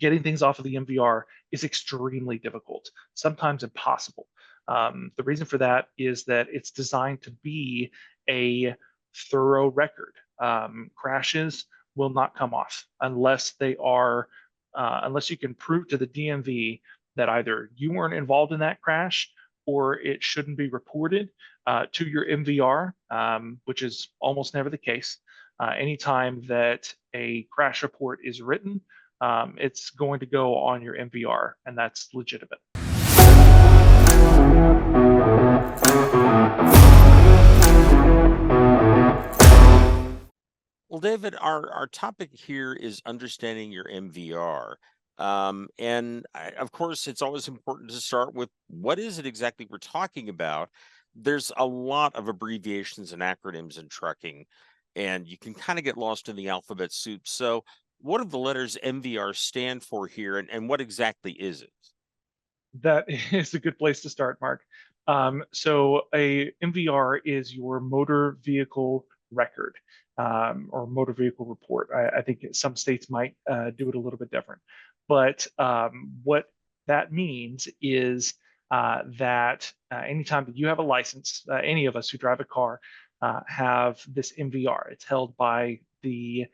getting things off of the MVR is extremely difficult, sometimes impossible. The reason for that is that it's designed to be a thorough record. Crashes will not come off unless you can prove to the DMV that either you weren't involved in that crash or it shouldn't be reported to your MVR, which is almost never the case. Anytime that a crash report is written, it's going to go on your MVR, and that's legitimate. Well, David, our topic here is understanding your MVR. Of course, it's always important to start with what is it exactly we're talking about? There's a lot of abbreviations and acronyms in trucking, and you can kind of get lost in the alphabet soup. So, what do the letters MVR stand for here, and what exactly is it? That is a good place to start, Mark. So a MVR is your motor vehicle record or motor vehicle report. I think some states might do it a little bit different. But what that means is that anytime that you have a license, any of us who drive a car have this MVR. It's held by the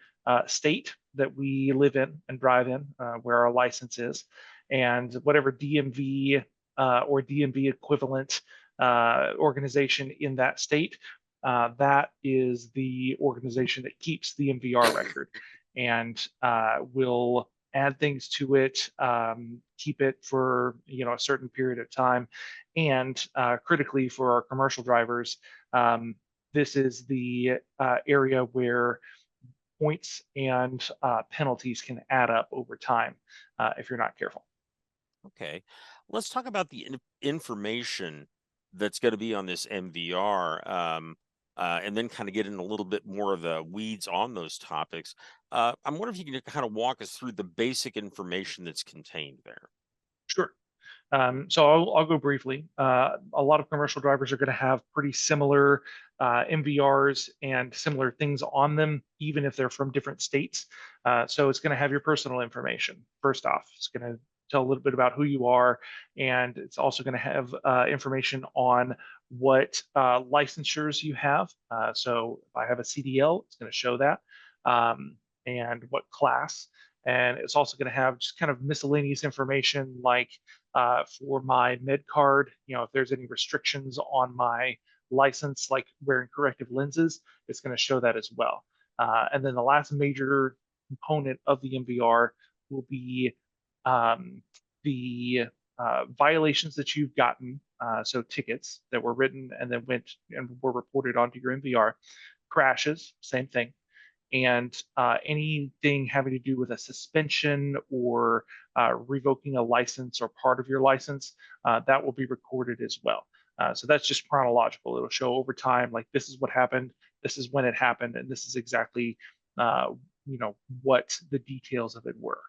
state that we live in and drive in, where our license is, and whatever DMV or DMV equivalent organization in that state, that is the organization that keeps the MVR record and will add things to it, keep it for a certain period of time, and critically for our commercial drivers, this is the area where points and penalties can add up over time if you're not careful. Okay, let's talk about the information that's going to be on this MVR, and then kind of get in a little bit more of the weeds on those topics. I'm wondering if you can kind of walk us through the basic information that's contained there. Sure. So I'll go briefly. A lot of commercial drivers are going to have pretty similar MVRs and similar things on them, even if they're from different states. So it's going to have your personal information. First off, it's going to tell a little bit about who you are, and it's also going to have information on what licensures you have. So if I have a CDL, it's going to show that, and what class. And it's also going to have just kind of miscellaneous information like for my med card, if there's any restrictions on my license, like wearing corrective lenses, it's going to show that as well. And then the last major component of the MVR will be the violations that you've gotten, so tickets that were written and then went and were reported onto your MVR, crashes, same thing, and anything having to do with a suspension or revoking a license or part of your license, that will be recorded as well. So that's just chronological. It'll show over time, like this is what happened, this is when it happened, and this is exactly, uh, what the details of it were.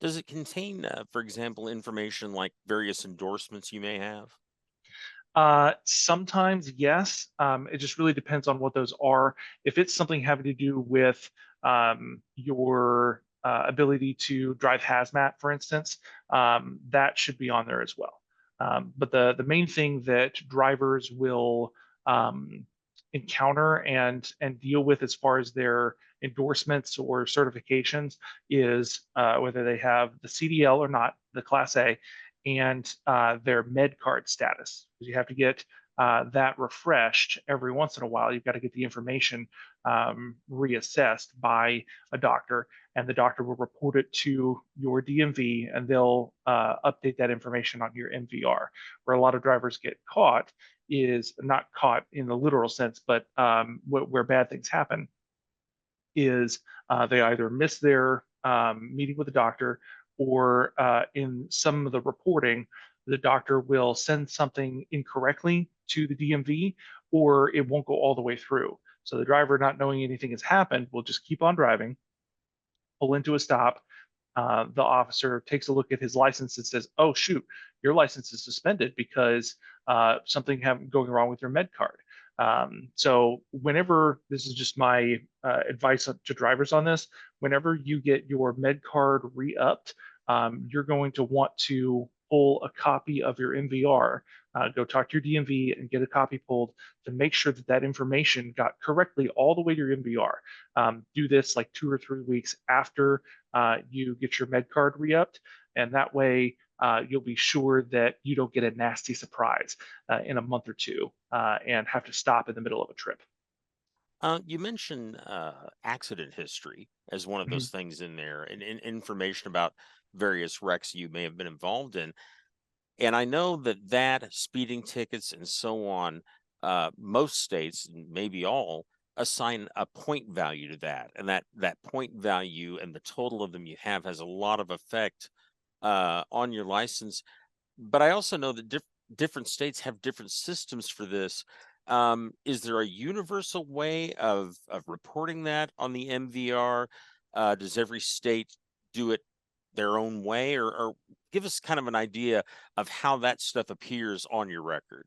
Does it contain, for example, information like various endorsements you may have? Sometimes, yes. It just really depends on what those are. If it's something having to do with your ability to drive hazmat, for instance, that should be on there as well. But the main thing that drivers will encounter and deal with as far as their endorsements or certifications is whether they have the CDL or not, the Class A, and their med card status. Because you have to get that refreshed every once in a while. You've got to get the information reassessed by a doctor, and the doctor will report it to your DMV, and they'll update that information on your MVR. Where a lot of drivers get caught is not caught in the literal sense, but where bad things happen is they either miss their meeting with the doctor, or in some of the reporting, the doctor will send something incorrectly to the DMV, or it won't go all the way through. So the driver, not knowing anything has happened, will just keep on driving, pull into a stop. The officer takes a look at his license and says, "Oh shoot, your license is suspended because something going wrong with your med card." So whenever, this is just my advice to drivers on this, whenever you get your med card re-upped, you're going to want to pull a copy of your MVR. Go talk to your DMV and get a copy pulled to make sure that that information got correctly all the way to your MVR. Do this like 2 or 3 weeks after you get your med card re-upped, and that way you'll be sure that you don't get a nasty surprise in a month or two and have to stop in the middle of a trip. You mentioned accident history as one of Mhm. those things in there, and information about various wrecks you may have been involved in. And I know that speeding tickets and so on, most states, maybe all, assign a point value to that, and that point value and the total of them you have has a lot of effect on your license. But I also know that different states have different systems for this. Is there a universal way of reporting that on the MVR? Does every state do it their own way, or give us kind of an idea of how that stuff appears on your record?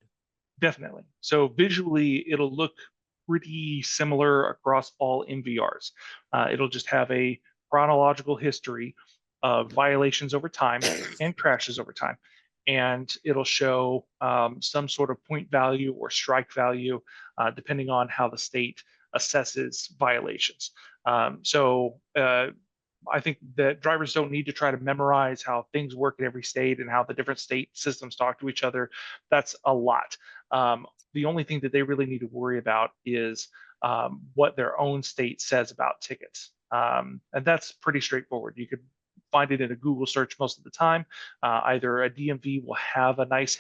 Definitely. So visually, it'll look pretty similar across all MVRs. It'll just have a chronological history of violations over time and crashes over time. And it'll show some sort of point value or strike value, depending on how the state assesses violations. So I think that drivers don't need to try to memorize how things work in every state and how the different state systems talk to each other. That's a lot. The only thing that they really need to worry about is what their own state says about tickets. And that's pretty straightforward. You could find it in a Google search most of the time. Either a DMV will have a nice,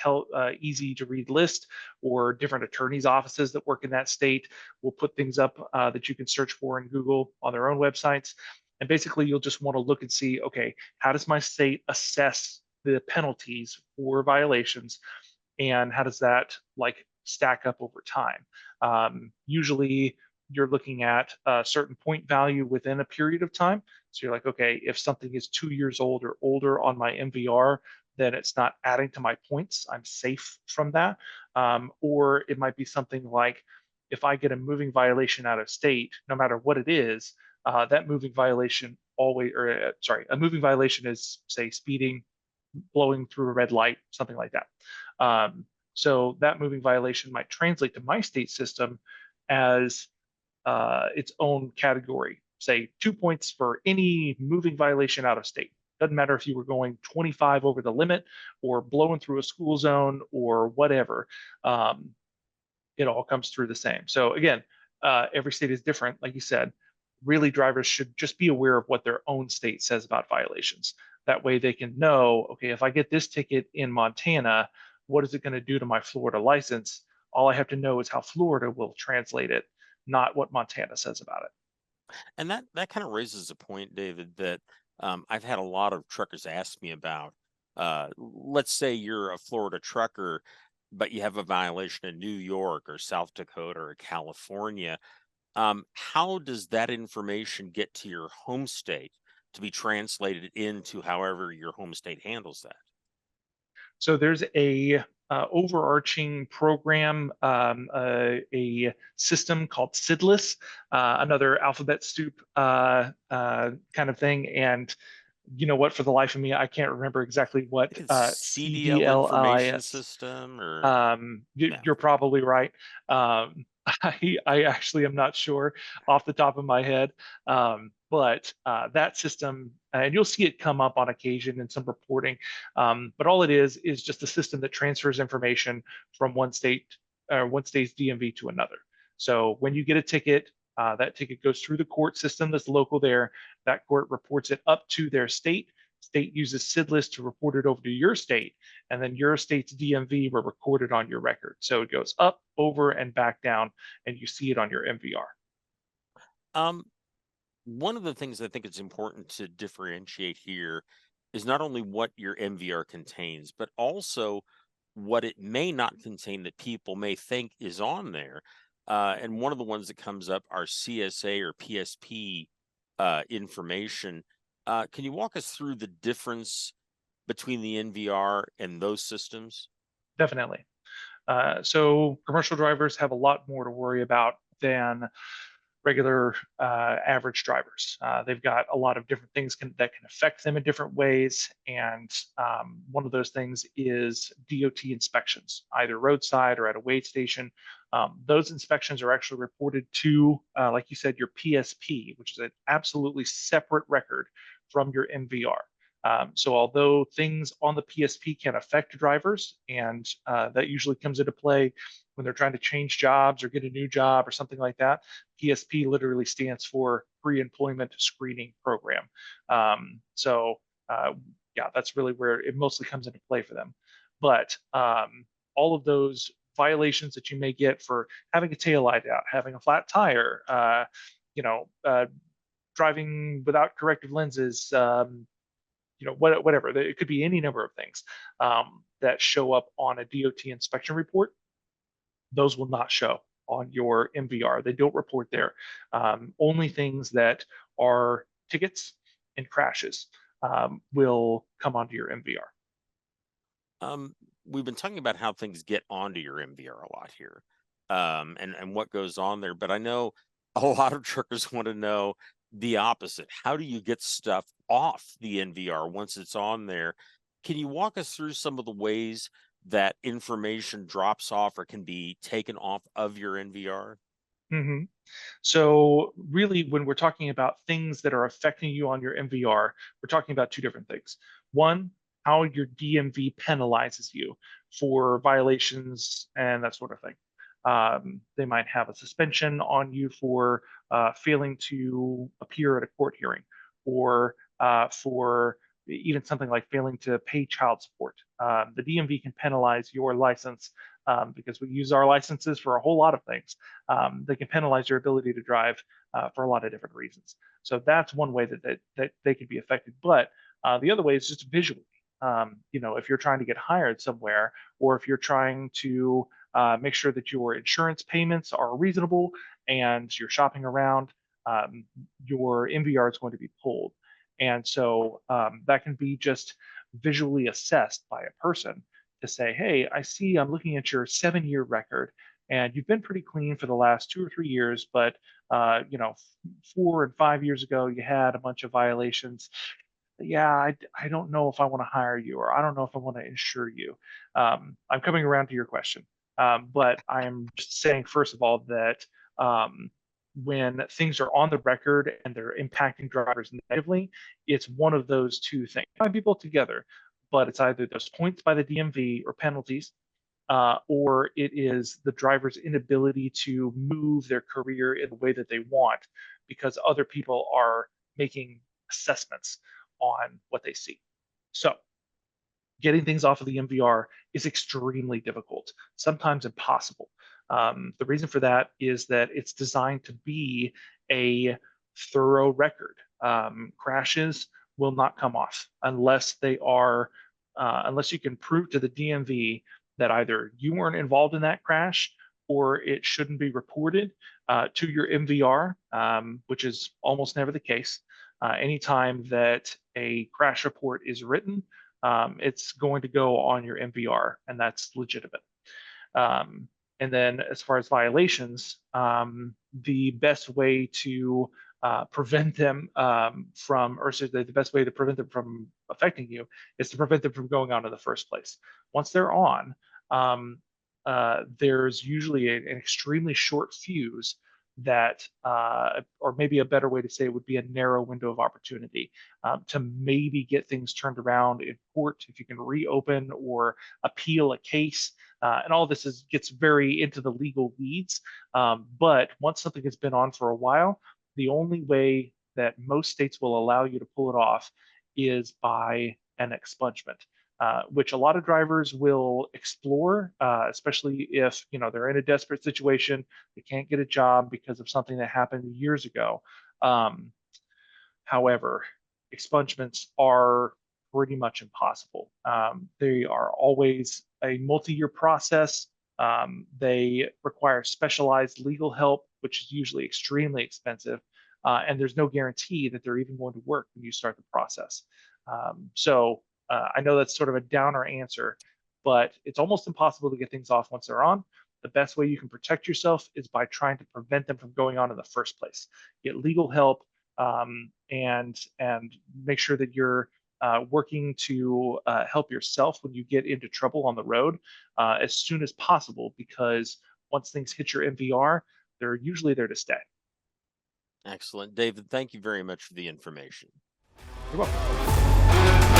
easy to read list, or different attorneys' offices that work in that state will put things up that you can search for in Google on their own websites. And basically, you'll just want to look and see, okay, how does my state assess the penalties for violations, and how does that like stack up over time? Usually, you're looking at a certain point value within a period of time. So you're like, okay, if something is 2 years old or older on my MVR, then it's not adding to my points. I'm safe from that. Or it might be something like, if I get a moving violation out of state, no matter what it is, that moving violation always, or sorry, a moving violation is, say, speeding, blowing through a red light, something like that. So that moving violation might translate to my state system as its own category. Say 2 points for any moving violation out of state. Doesn't matter if you were going 25 over the limit or blowing through a school zone or whatever. Um, it all comes through the same. So again, every state is different, like you said. Really, drivers should just be aware of what their own state says about violations. That way, they can know, okay, if I get this ticket in Montana, what is it going to do to my Florida license? All I have to know is how Florida will translate it, not what Montana says about it. And that kind of raises a point, David, that I've had a lot of truckers ask me about. Let's say you're a Florida trucker, but you have a violation in New York or South Dakota or California. How does that information get to your home state to be translated into however your home state handles that? So there's a overarching program, a system called SIDLIS, another alphabet soup kind of thing. And you know what? For the life of me, I can't remember exactly I what think it's CDL information CDLIS. system or yeah. You're probably right. Um, I actually am not sure off the top of my head, but that system, and you'll see it come up on occasion in some reporting. But all it is just a system that transfers information from one state's DMV to another. So when you get a ticket, that ticket goes through the court system that's local there. That court reports it up to their state. State uses SIDLIS to report it over to your state, and then your state's DMV will record it on your record. So it goes up, over, and back down, and you see it on your MVR. Um, One of the things I think it's important to differentiate here is not only what your MVR contains, but also what it may not contain that people may think is on there. And one of the ones that comes up are CSA or PSP information. Can you walk us through the difference between the NVR and those systems? Definitely. So commercial drivers have a lot more to worry about than regular average drivers. They've got a lot of different things that can affect them in different ways. And one of those things is DOT inspections, either roadside or at a weigh station. Those inspections are actually reported to, like you said, your PSP, which is an absolutely separate record from your MVR. So although things on the PSP can affect drivers, and that usually comes into play when they're trying to change jobs or get a new job or something like that, PSP literally stands for Pre-Employment Screening Program. So yeah, that's really where it mostly comes into play for them. But all of those violations that you may get for having a tail light out, having a flat tire, you know, driving without corrective lenses, you know, whatever. It could be any number of things that show up on a DOT inspection report. Those will not show on your MVR. They don't report there. Only things that are tickets and crashes will come onto your MVR. We've been talking about how things get onto your MVR a lot here, and what goes on there. But I know a lot of truckers want to know the opposite. How do you get stuff off the NVR once it's on there? Can you walk us through some of the ways that information drops off or can be taken off of your NVR? Mm-hmm. So really, when we're talking about things that are affecting you on your MVR, we're talking about two different things. One, how your DMV penalizes you for violations and that sort of thing. They might have a suspension on you for failing to appear at a court hearing, or for even something like failing to pay child support. The DMV can penalize your license because we use our licenses for a whole lot of things. They can penalize your ability to drive for a lot of different reasons. So that's one way that they can be affected. But the other way is just visually. You know, if you're trying to get hired somewhere, or if you're trying to make sure that your insurance payments are reasonable and you're shopping around, your MVR is going to be pulled. And so that can be just visually assessed by a person to say, hey, I see I'm looking at your 7-year record, and you've been pretty clean for the last 2 or 3 years, but you know, 4 and 5 years ago, you had a bunch of violations. Yeah, I don't know if I want to hire you, or I don't know if I want to insure you. I'm coming around to your question, but I'm just saying, first of all, that when things are on the record and they're impacting drivers negatively, it's one of those two things. It might be both together, but it's either those points by the DMV or penalties, or it is the driver's inability to move their career in the way that they want because other people are making assessments on what they see. So getting things off of the MVR is extremely difficult, sometimes impossible. The reason for that is that it's designed to be a thorough record. Crashes will not come off unless they are, unless you can prove to the DMV that either you weren't involved in that crash or it shouldn't be reported to your MVR, which is almost never the case. Anytime that a crash report is written, it's going to go on your MVR, and that's legitimate. And then as far as violations, the best way to prevent them from, or the best way to prevent them from affecting you is to prevent them from going on in the first place. Once they're on, there's usually an extremely short fuse that, or maybe a better way to say it would be a narrow window of opportunity to maybe get things turned around in court if you can reopen or appeal a case. And all this gets very into the legal weeds. But once something has been on for a while, the only way that most states will allow you to pull it off is by an expungement. Which a lot of drivers will explore, especially if they're in a desperate situation, they can't get a job because of something that happened years ago. However, expungements are pretty much impossible. They are always a multi-year process. They require specialized legal help, which is usually extremely expensive, and there's no guarantee that they're even going to work when you start the process. So I know that's sort of a downer answer, but it's almost impossible to get things off once they're on. the best way you can protect yourself is by trying to prevent them from going on in the first place. Get legal help, and make sure that you're working to help yourself when you get into trouble on the road as soon as possible, because once things hit your MVR, they're usually there to stay. Excellent. David, thank you very much for the information. You're welcome.